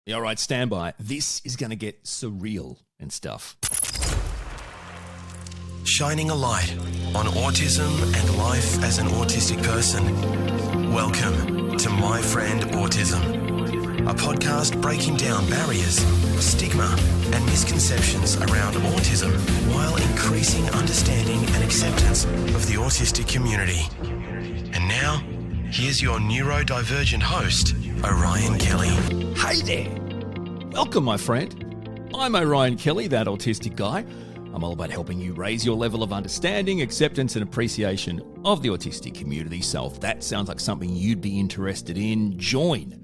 Yeah, all right, stand by. This is going to get surreal and stuff. Shining a light on autism and life as an autistic person. Welcome to My Friend Autism, a podcast breaking down barriers, stigma, and misconceptions around autism while increasing understanding and acceptance of the autistic community. And now, here's your neurodivergent host, Orion Kelly. Hey there. Welcome, my friend. I'm Orion Kelly, that autistic guy. I'm all about helping you raise your level of understanding, acceptance, and appreciation of the autistic community. So if that sounds like something you'd be interested in, join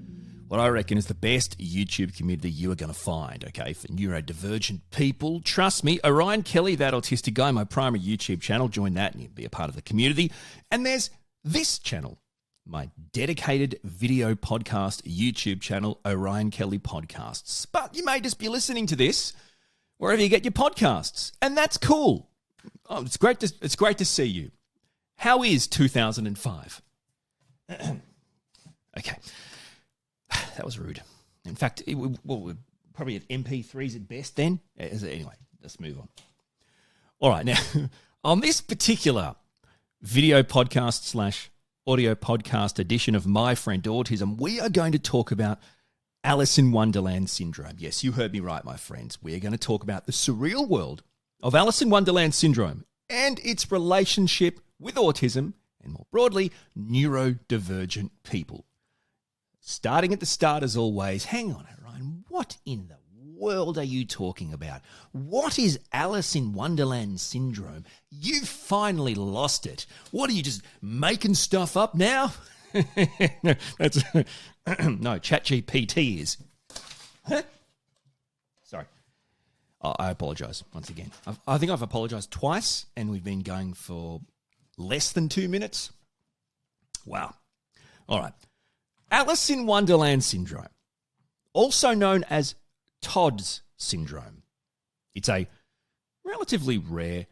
what I reckon is the best YouTube community you are going to find, okay, for neurodivergent people. Trust me, Orion Kelly, that autistic guy, my primary YouTube channel. Join that and you'll be a part of the community. And there's this channel, my dedicated video podcast YouTube channel, Orion Kelly Podcasts. But you may just be listening to this wherever you get your podcasts, and that's cool. Oh, it's great to see you. How is 2005? Okay, that was rude. In fact, we're probably at MP3s at best then. Anyway, let's move on. All right, now, on this particular video podcast / audio podcast edition of My Friend Autism, we are going to talk about Alice in Wonderland syndrome. Yes, you heard me right, my friends. We are going to talk about the surreal world of Alice in Wonderland syndrome and its relationship with autism and, more broadly, neurodivergent people. Starting at the start, as always, hang on, Orion, what in the world are you talking about? What is Alice in Wonderland syndrome? You finally lost it. What are you, just making stuff up now? That's no, ChatGPT is. Sorry. I apologise once again. I think I've apologised twice, and we've been going for less than 2 minutes. Wow. All right. Alice in Wonderland syndrome, also known as Todd's syndrome. It's a relatively rare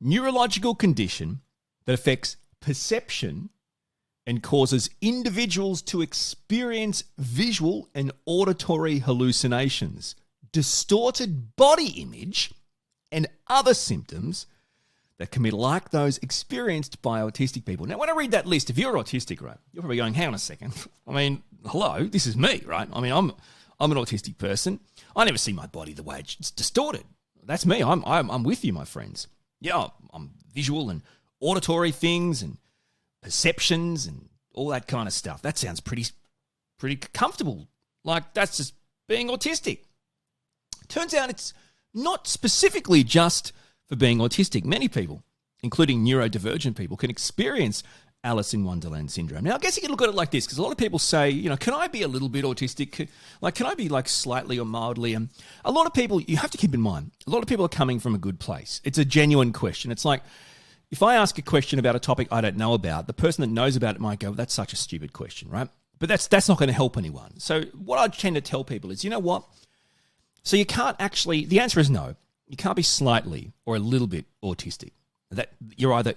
neurological condition that affects perception and causes individuals to experience visual and auditory hallucinations, distorted body image, and other symptoms that can be like those experienced by autistic people. Now, when I read that list, if you're autistic, right, you're probably going, hang on a second. I mean, hello, this is me, right? I mean, I'm an autistic person. I never see my body the way it's distorted. That's me. I'm with you, my friends. Yeah, I'm visual and auditory things and perceptions and all that kind of stuff. That sounds pretty comfortable. Like, that's just being autistic. Turns out it's not specifically just for being autistic. Many people, including neurodivergent people, can experience Alice in Wonderland syndrome. Now, I guess you can look at it like this, because a lot of people say, you know, can I be a little bit autistic? Can I be like slightly or mildly? And a lot of people, you have to keep in mind, a lot of people are coming from a good place. It's a genuine question. It's like, if I ask a question about a topic I don't know about, the person that knows about it might go, well, that's such a stupid question, right? But that's not going to help anyone. So what I tend to tell people is, you know what? So you can't actually, the answer is no. You can't be slightly or a little bit autistic. That you either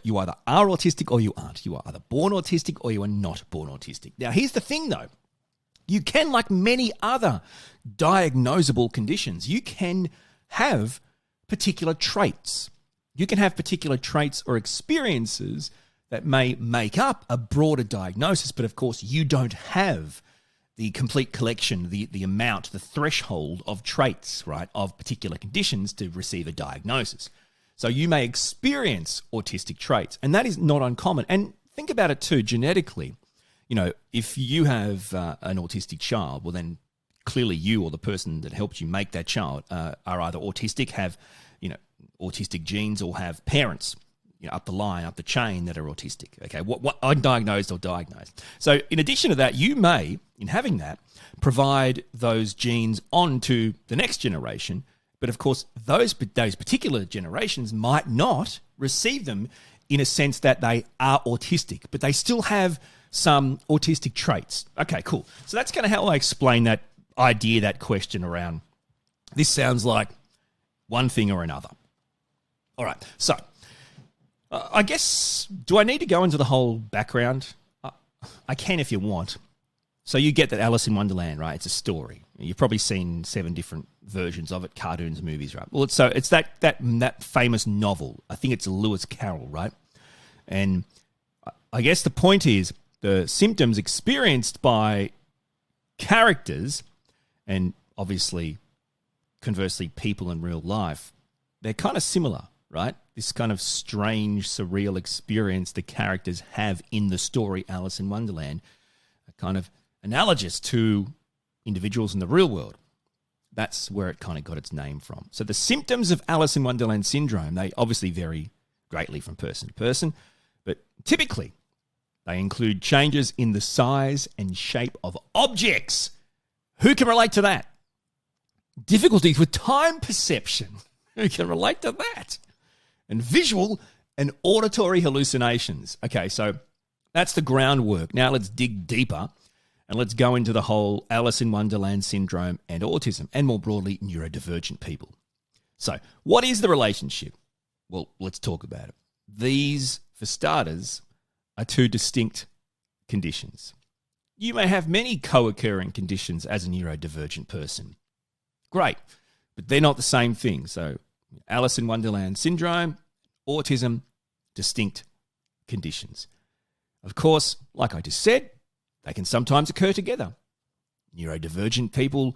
are autistic or you aren't. You are either born autistic or you are not born autistic. Now, here's the thing, though. You can, like many other diagnosable conditions, you can have particular traits. You can have particular traits or experiences that may make up a broader diagnosis, but of course you don't have the complete collection, the amount, the threshold of traits, right, of particular conditions to receive a diagnosis. So you may experience autistic traits, and that is not uncommon. And think about it too, genetically. You know, if you have an autistic child, well then clearly you or the person that helped you make that child are either autistic, have, you know, autistic genes, or have parents, you know, up the line, up the chain that are autistic. Okay, what undiagnosed or diagnosed. So in addition to that, you may, in having that, provide those genes on to the next generation. But of course, those particular generations might not receive them in a sense that they are autistic, but they still have some autistic traits. Okay, cool. So that's kind of how I explain that idea, that question around, this sounds like one thing or another. All right, so I guess, do I need to go into the whole background? I can if you want. So you get that Alice in Wonderland, right? It's a story. You've probably seen 7 different versions of it, cartoons, movies, right? Well, it's that famous novel. I think it's Lewis Carroll, right? And I guess the point is the symptoms experienced by characters and obviously, conversely, people in real life, they're kind of similar, right? This kind of strange, surreal experience the characters have in the story Alice in Wonderland are kind of analogous to individuals in the real world. That's where it kind of got its name from. So the symptoms of Alice in Wonderland syndrome, they obviously vary greatly from person to person, but typically they include changes in the size and shape of objects. Who can relate to that? Difficulties with time perception. Who can relate to that? And visual and auditory hallucinations. Okay, so that's the groundwork. Now let's dig deeper and let's go into the whole Alice in Wonderland syndrome and autism, and more broadly, neurodivergent people. So what is the relationship? Well, let's talk about it. These, for starters, are 2 distinct conditions. You may have many co-occurring conditions as a neurodivergent person. Great, but they're not the same thing. So Alice in Wonderland syndrome, autism, distinct conditions. Of course, like I just said, they can sometimes occur together. Neurodivergent people,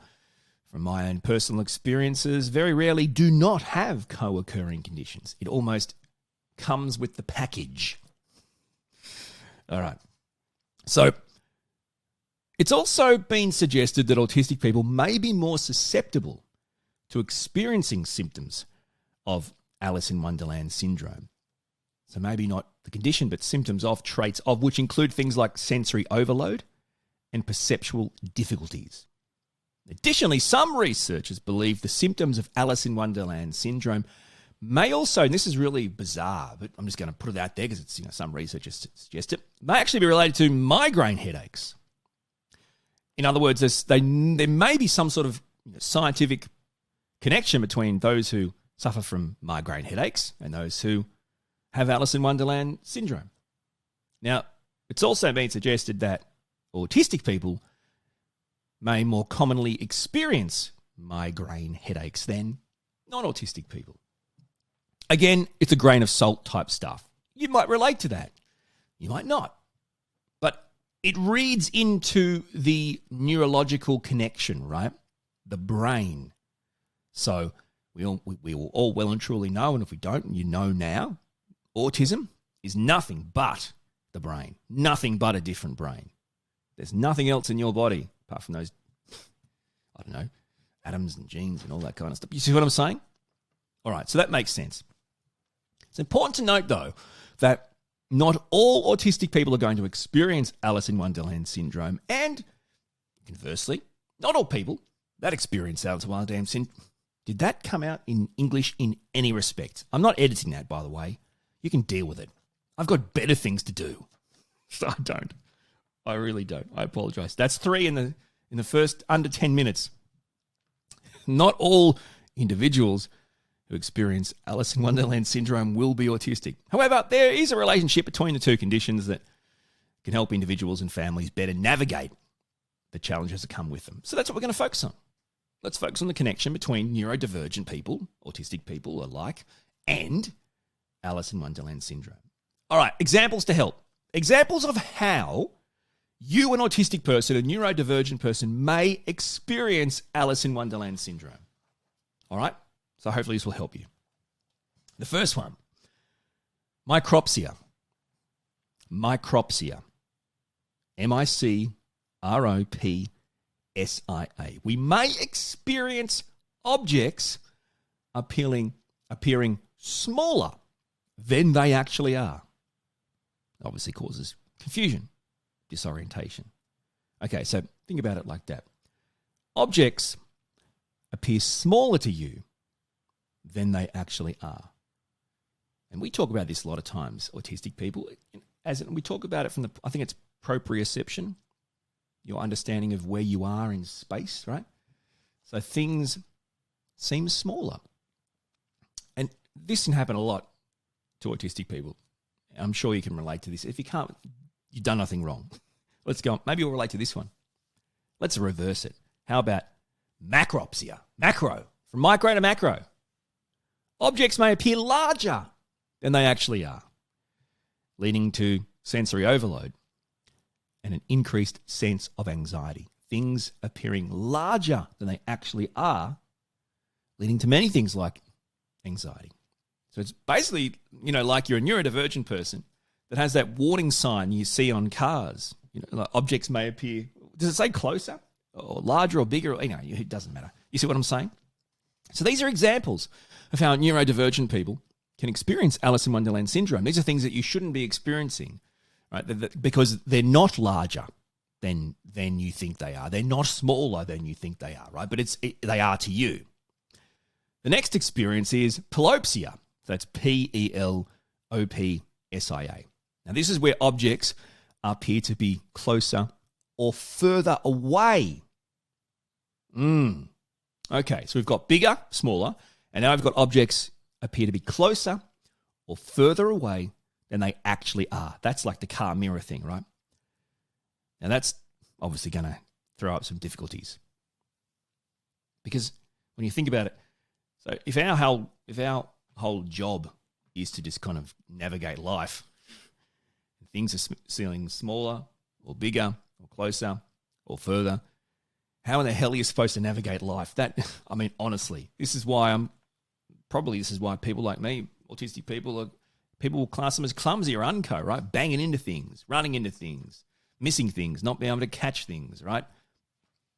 from my own personal experiences, very rarely do not have co-occurring conditions. It almost comes with the package. All right. So it's also been suggested that autistic people may be more susceptible to experiencing symptoms of Alice in Wonderland syndrome. So maybe not the condition, but symptoms of traits of which include things like sensory overload and perceptual difficulties. Additionally, some researchers believe the symptoms of Alice in Wonderland syndrome may also, and this is really bizarre, but I'm just going to put it out there because it's, some researchers suggest it, may actually be related to migraine headaches. In other words, there may be some sort of scientific connection between those who suffer from migraine headaches and those who have Alice in Wonderland syndrome. Now, it's also been suggested that autistic people may more commonly experience migraine headaches than non-autistic people. Again, it's a grain of salt type stuff. You might relate to that. You might not. But it reads into the neurological connection, right? The brain. So we will all well and truly know, and if we don't, you know now, autism is nothing but the brain. Nothing but a different brain. There's nothing else in your body apart from those, atoms and genes and all that kind of stuff. You see what I'm saying? All right, so that makes sense. It's important to note, though, that not all autistic people are going to experience Alice in Wonderland syndrome, and conversely, not all people that experience Alice in Wonderland syndrome. Did that come out in English in any respect? I'm not editing that, by the way. You can deal with it. I've got better things to do. So I don't. I really don't. I apologize. That's 3 in the first under 10 minutes. Not all individuals who experience Alice in Wonderland syndrome will be autistic. However, there is a relationship between the 2 conditions that can help individuals and families better navigate the challenges that come with them. So that's what we're going to focus on. Let's focus on the connection between neurodivergent people, autistic people alike, and Alice in Wonderland syndrome. All right, examples to help. Examples of how you, an autistic person, a neurodivergent person, may experience Alice in Wonderland syndrome. All right? So hopefully this will help you. The first one, micropsia. Micropsia. MICROPSIA. We may experience objects appearing smaller than they actually are. Obviously causes confusion, disorientation. Okay, so think about it like that. Objects appear smaller to you than they actually are. And we talk about this a lot of times, autistic people, we talk about it from I think it's proprioception, your understanding of where you are in space, right? So things seem smaller. And this can happen a lot to autistic people. I'm sure you can relate to this. If you can't, you've done nothing wrong. Let's go on. Maybe you'll relate to this one. Let's reverse it. How about macropsia, macro, from micro to macro. Objects may appear larger than they actually are, leading to sensory overload and an increased sense of anxiety. Things appearing larger than they actually are, leading to many things like anxiety. So it's basically, like you're a neurodivergent person that has that warning sign you see on cars. Like objects may appear, does it say closer or larger or bigger? It doesn't matter. You see what I'm saying? So these are examples of how neurodivergent people can experience Alice in Wonderland syndrome. These are things that you shouldn't be experiencing, right? Because they're not larger than you think they are. They're not smaller than you think they are, right? But they are to you. The next experience is pelopsia. That's Pelopsia. Now, this is where objects appear to be closer or further away. Okay, so we've got bigger, smaller, and now I've got objects appear to be closer or further away than they actually are. That's like the car mirror thing, right? Now, that's obviously going to throw up some difficulties. Because when you think about it, so if our whole job is to just kind of navigate life, things are feeling smaller or bigger or closer or further, how in the hell are you supposed to navigate life? Honestly, this is why people like me, autistic people will class them as clumsy or unco, right? Banging into things, running into things, missing things, not being able to catch things, right?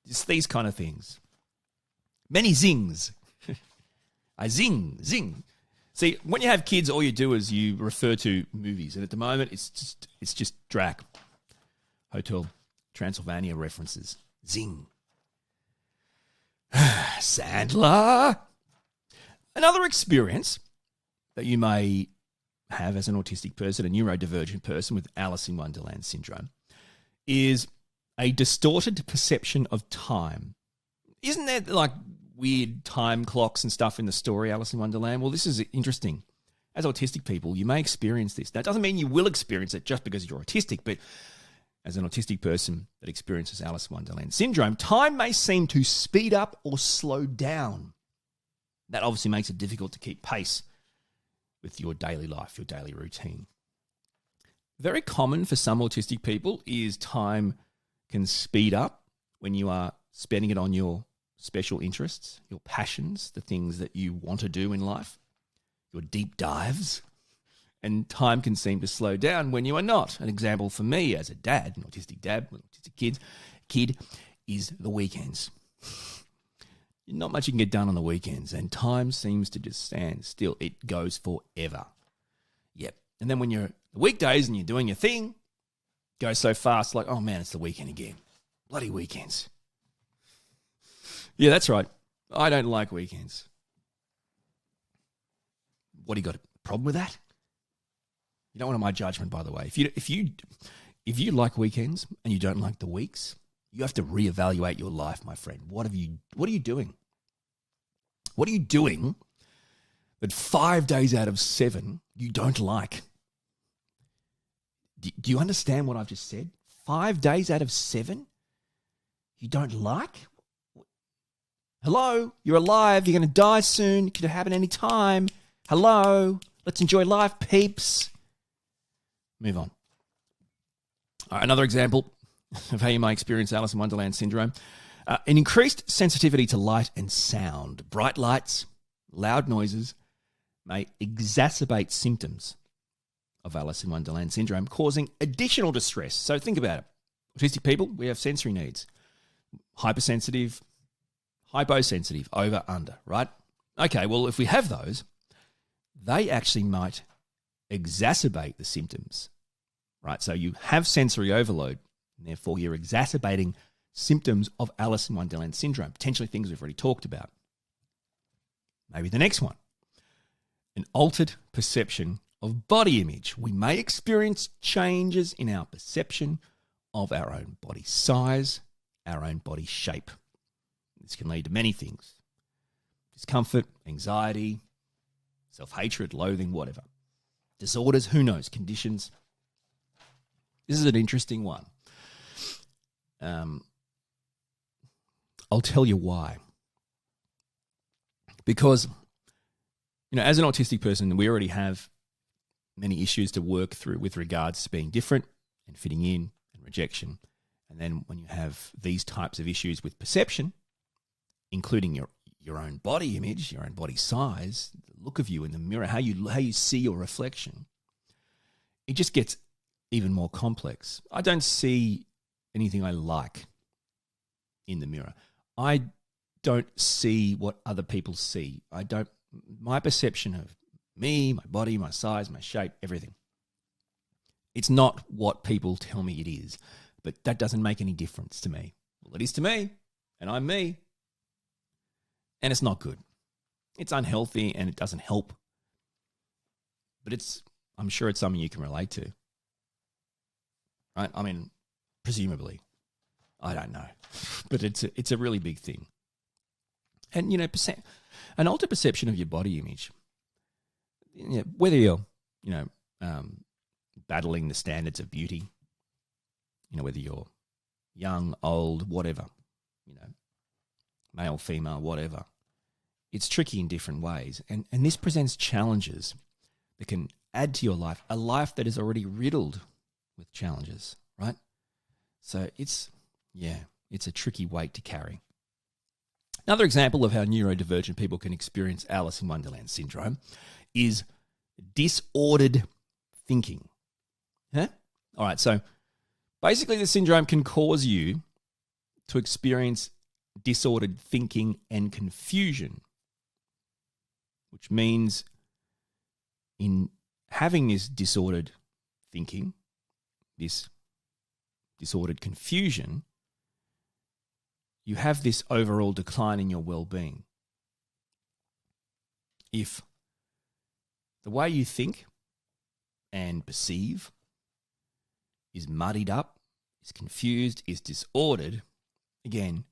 Just these kind of things. Many zings. I zing. See, when you have kids, all you do is you refer to movies, and at the moment, it's just Drac, Hotel Transylvania references. Zing. Sandler. Another experience that you may have as an autistic person, a neurodivergent person with Alice in Wonderland syndrome, is a distorted perception of time. Isn't there like weird time clocks and stuff in the story Alice in Wonderland? Well, this is interesting. As autistic people, you may experience this. That doesn't mean you will experience it just because you're autistic, but as an autistic person that experiences Alice in Wonderland syndrome, time may seem to speed up or slow down. That obviously makes it difficult to keep pace with your daily life, your daily routine. Very common for some autistic people is time can speed up when you are spending it on your special interests, your passions, the things that you want to do in life, your deep dives, and time can seem to slow down when you are not. An example for me as a dad, an autistic dad with autistic kid, is the weekends. Not much you can get done on the weekends, and time seems to just stand still. It goes forever. Yep. And then when you're the weekdays and you're doing your thing, it goes so fast, like, oh man, it's the weekend again. Bloody weekends. Yeah, that's right. I don't like weekends. What, do you got a problem with that? You don't want my judgment, by the way. If you like weekends and you don't like the weeks, you have to reevaluate your life, my friend. What are you doing? What are you doing that 5 days out of 7 you don't like? Do you understand what I've just said? 5 days out of 7 you don't like? Hello, you're alive. You're going to die soon. It could happen any time. Hello, let's enjoy life, peeps. Move on. All right, another example of how you might experience Alice in Wonderland syndrome. An increased sensitivity to light and sound. Bright lights, loud noises may exacerbate symptoms of Alice in Wonderland syndrome, causing additional distress. So think about it. Autistic people, we have sensory needs. Hypersensitive, hyposensitive, over, under, right? Okay, well, if we have those, they actually might exacerbate the symptoms, right? So you have sensory overload, and therefore you're exacerbating symptoms of Alice in Wonderland syndrome, potentially things we've already talked about. Maybe the next one, an altered perception of body image. We may experience changes in our perception of our own body size, our own body shape. This can lead to many things: discomfort, anxiety, self-hatred, loathing, whatever. Disorders, who knows, conditions. This is an interesting one. I'll tell you why. Because, as an autistic person, we already have many issues to work through with regards to being different and fitting in and rejection. And then when you have these types of issues with perception, including your own body image, your own body size, the look of you in the mirror, how you see your reflection, it just gets even more complex. I don't see anything I like in the mirror. I don't see what other people see. My perception of me, my body, my size, my shape, everything. It's not what people tell me it is, but that doesn't make any difference to me. Well, it is to me, and I'm me, and it's not good. It's unhealthy, and it doesn't help. But I'm sure it's something you can relate to, right? I mean, presumably, I don't know, but it's a really big thing. And an altered perception of your body image, whether you're battling the standards of beauty, whether you're young, old, whatever, male, female, whatever, it's tricky in different ways. And this presents challenges that can add to your life, a life that is already riddled with challenges, right? So it's a tricky weight to carry. Another example of how neurodivergent people can experience Alice in Wonderland syndrome is disordered thinking. Huh? All right, so basically the syndrome can cause you to experience disordered thinking and confusion, which means in having this disordered thinking, this disordered confusion, you have this overall decline in your well-being. If the way you think and perceive is muddied up, is confused, is disordered, again,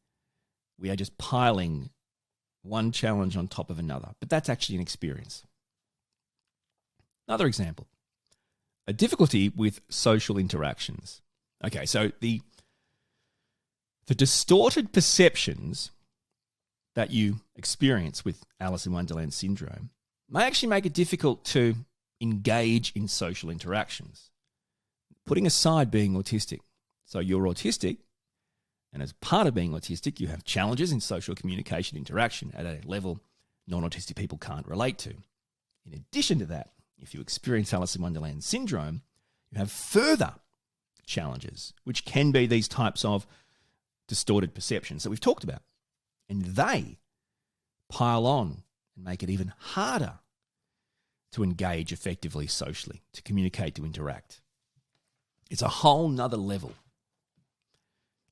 we are just piling one challenge on top of another. But that's actually an experience. Another example, a difficulty with social interactions. Okay, so the distorted perceptions that you experience with Alice in Wonderland syndrome may actually make it difficult to engage in social interactions. Putting aside being autistic. So you're autistic, and as part of being autistic, you have challenges in social communication interaction at a level non-autistic people can't relate to. In addition to that, if you experience Alice in Wonderland syndrome, you have further challenges, which can be these types of distorted perceptions that we've talked about. And they pile on and make it even harder to engage effectively socially, to communicate, to interact. It's a whole nother level.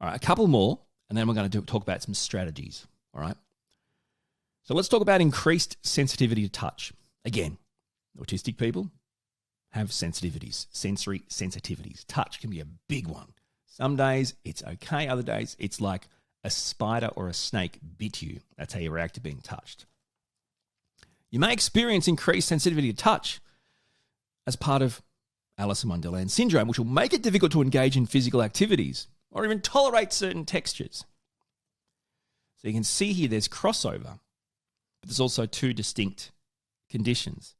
All right, a couple more, and then we're going to talk about some strategies. All right. So let's talk about increased sensitivity to touch. Again, autistic people have sensitivities, sensory sensitivities. Touch can be a big one. Some days it's okay, other days it's like a spider or a snake bit you. That's how you react to being touched. You may experience increased sensitivity to touch as part of Alice in Wonderland syndrome, which will make it difficult to engage in physical activities or even tolerate certain textures. So you can see here there's crossover, but there's also two distinct conditions.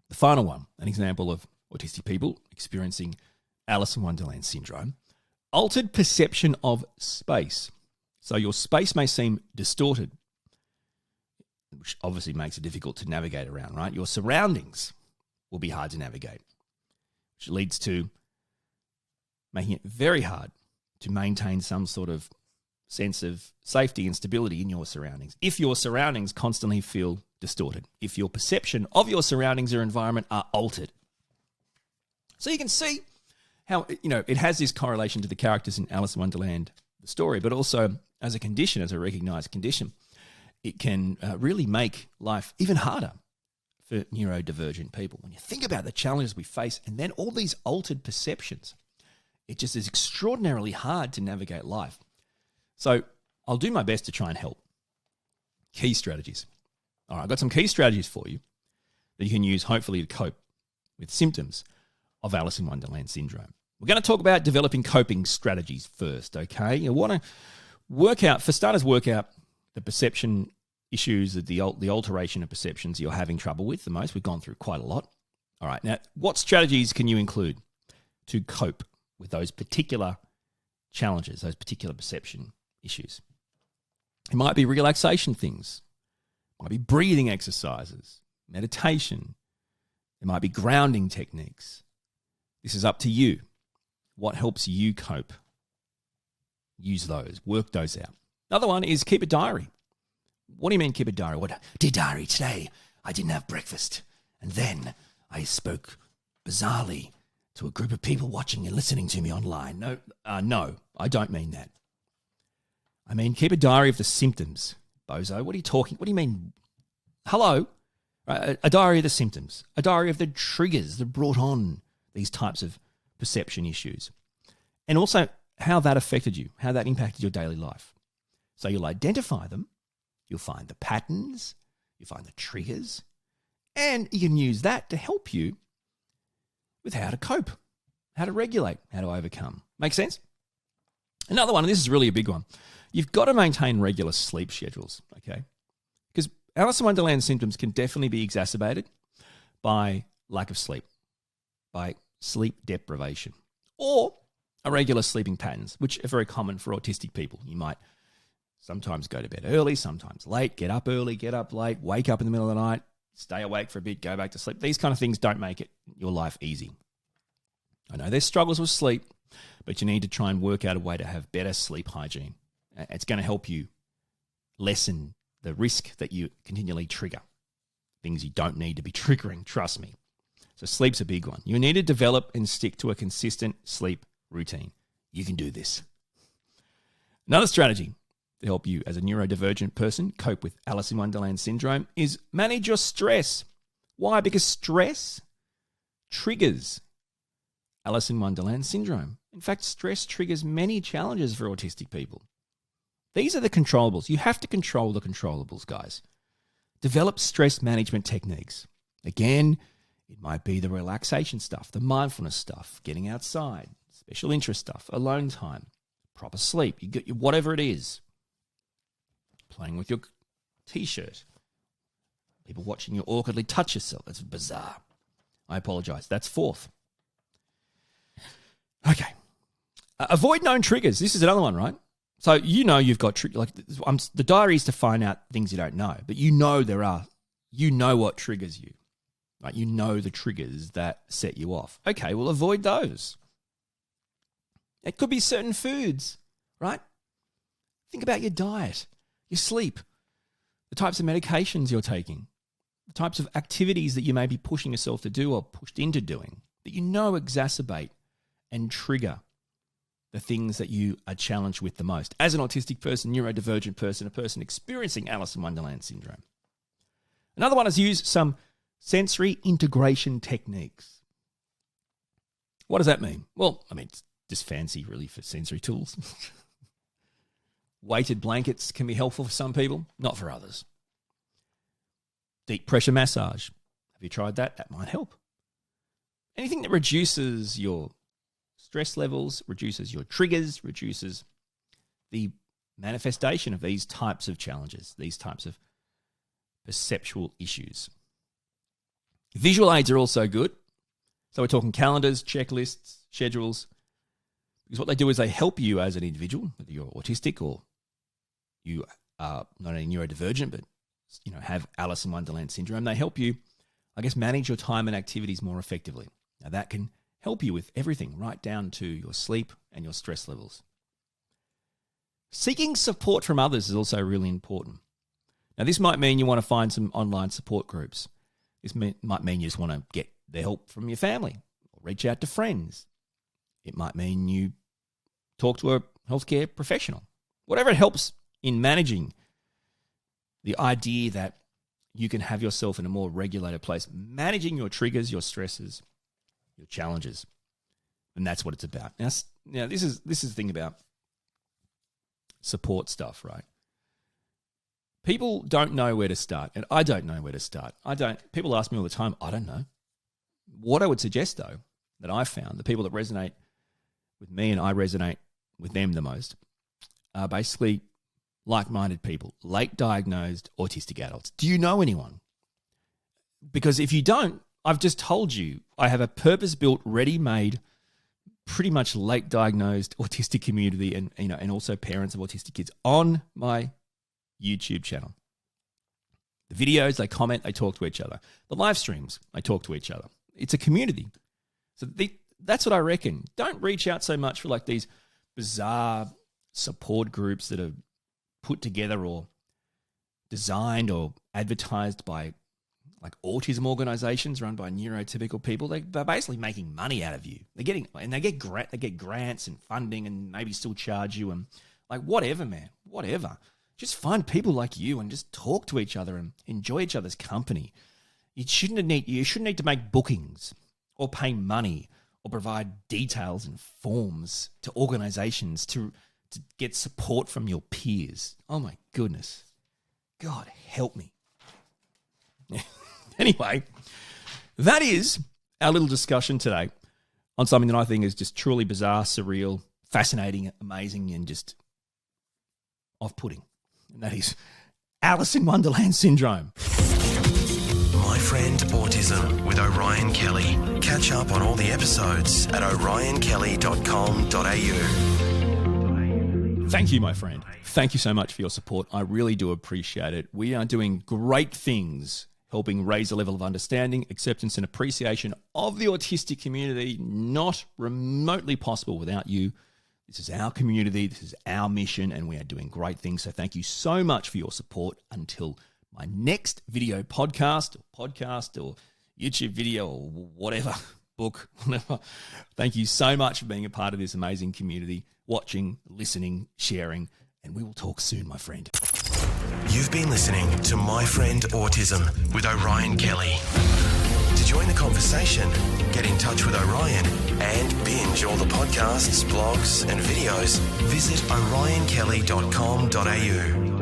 The final one, an example of autistic people experiencing Alice in Wonderland syndrome, altered perception of space. So your space may seem distorted, which obviously makes it difficult to navigate around, right? Your surroundings will be hard to navigate, which leads to making it very hard to maintain some sort of sense of safety and stability in your surroundings. If your surroundings constantly feel distorted, if your perception of your surroundings or environment are altered. So you can see how, it has this correlation to the characters in Alice in Wonderland, the story, but also as a condition, as a recognized condition, it can really make life even harder for neurodivergent people. When you think about the challenges we face and then all these altered perceptions, it just is extraordinarily hard to navigate life. So I'll do my best to try and help. Key strategies. All right, I've got some key strategies for you that you can use hopefully to cope with symptoms of Alice in Wonderland syndrome. We're going to talk about developing coping strategies first, okay? You want to work out the perception issues, the alteration of perceptions you're having trouble with the most. We've gone through quite a lot. All right, now what strategies can you include to cope with those particular challenges, those particular perception issues? It might be relaxation things. It might be breathing exercises, meditation. It might be grounding techniques. This is up to you. What helps you cope? Use those. Work those out. Another one is keep a diary. What do you mean keep a diary? What? Dear diary, today I didn't have breakfast. And then I spoke bizarrely to a group of people watching and listening to me online. No, I don't mean that. I mean keep a diary of the symptoms. Bozo, what are you talking? What do you mean? Hello? A diary of the symptoms. A diary of the triggers that brought on these types of perception issues. And also how that affected you, how that impacted your daily life. So you'll identify them, you'll find the patterns, you'll find the triggers, and you can use that to help you with how to cope, how to regulate, how to overcome. Make sense? Another one, and this is really a big one, you've got to maintain regular sleep schedules, okay? Because Alice in Wonderland symptoms can definitely be exacerbated by lack of sleep, by sleep deprivation, or irregular sleeping patterns, which are very common for autistic people. You might sometimes go to bed early, sometimes late, get up early, get up late, wake up in the middle of the night, stay awake for a bit, go back to sleep. These kind of things don't make your life easy. I know there's struggles with sleep, but you need to try and work out a way to have better sleep hygiene. It's going to help you lessen the risk that you continually trigger things you don't need to be triggering, trust me. So sleep's a big one. You need to develop and stick to a consistent sleep routine. You can do this. Another strategy to help you as a neurodivergent person cope with Alice in Wonderland syndrome is manage your stress. Why? Because stress triggers Alice in Wonderland syndrome. In fact, stress triggers many challenges for autistic people. These are the controllables. You have to control the controllables, guys. Develop stress management techniques. Again, it might be the relaxation stuff, the mindfulness stuff, getting outside, special interest stuff, alone time, proper sleep, you get whatever it is. Playing with your t-shirt, people watching you awkwardly touch yourself. That's bizarre. I apologize. That's fourth. Okay. Avoid known triggers. This is another one, right? So you know you've got the diary is to find out things you don't know, but you know what triggers you. Right? You know the triggers that set you off. Okay, well, avoid those. It could be certain foods, right? Think about your diet, your sleep, the types of medications you're taking, the types of activities that you may be pushing yourself to do or pushed into doing that you know exacerbate and trigger the things that you are challenged with the most. As an autistic person, neurodivergent person, a person experiencing Alice in Wonderland syndrome. Another one is use some sensory integration techniques. What does that mean? Well, I mean, it's just fancy really for sensory tools. Weighted blankets can be helpful for some people, not for others. Deep pressure massage. Have you tried that? That might help. Anything that reduces your stress levels, reduces your triggers, reduces the manifestation of these types of challenges, these types of perceptual issues. Visual aids are also good. So we're talking calendars, checklists, schedules. Because what they do is they help you as an individual, whether you're autistic or you are not only neurodivergent, but have Alice in Wonderland syndrome. They help you, I guess, manage your time and activities more effectively. Now that can help you with everything, right down to your sleep and your stress levels. Seeking support from others is also really important. Now this might mean you want to find some online support groups. This might mean you just want to get the help from your family or reach out to friends. It might mean you talk to a healthcare professional. Whatever it helps in managing the idea that you can have yourself in a more regulated place, managing your triggers, your stresses, your challenges. And that's what it's about. Now this is the thing about support stuff, right? People don't know where to start, and I don't know where to start. People ask me all the time, I don't know. What I would suggest, though, that I found, the people that resonate with me and I resonate with them the most, are basically like-minded people, late diagnosed autistic adults. Do you know anyone? Because if you don't, I've just told you I have a purpose-built, ready-made, pretty much late diagnosed autistic community and also parents of autistic kids on my YouTube channel. The videos, they comment, they talk to each other. The live streams, they talk to each other. It's a community. So that's what I reckon. Don't reach out so much for like these bizarre support groups that are put together or designed or advertised by like autism organizations run by neurotypical people. They're basically making money out of you. They get grants and funding and maybe still charge you and like whatever, man, whatever. Just find people like you and just talk to each other and enjoy each other's company. You shouldn't need to make bookings or pay money or provide details and forms to organizations to get support from your peers. Oh my goodness. God help me. Anyway, that is our little discussion today on something that I think is just truly bizarre, surreal, fascinating, amazing, and just off-putting. And that is Alice in Wonderland syndrome. My Friend Autism with Orion Kelly. Catch up on all the episodes at orionkelly.com.au. Thank you, my friend. Thank you so much for your support. I really do appreciate it. We are doing great things, helping raise the level of understanding, acceptance, and appreciation of the autistic community. Not remotely possible without you. This is our community. This is our mission, and we are doing great things. So thank you so much for your support. Until my next video podcast or YouTube video or whatever, book, whatever. Thank you so much for being a part of this amazing community, watching, listening, sharing, and we will talk soon, my friend. You've been listening to My Friend Autism with Orion Kelly. To join the conversation, get in touch with Orion and binge all the podcasts, blogs and videos, visit orionkelly.com.au.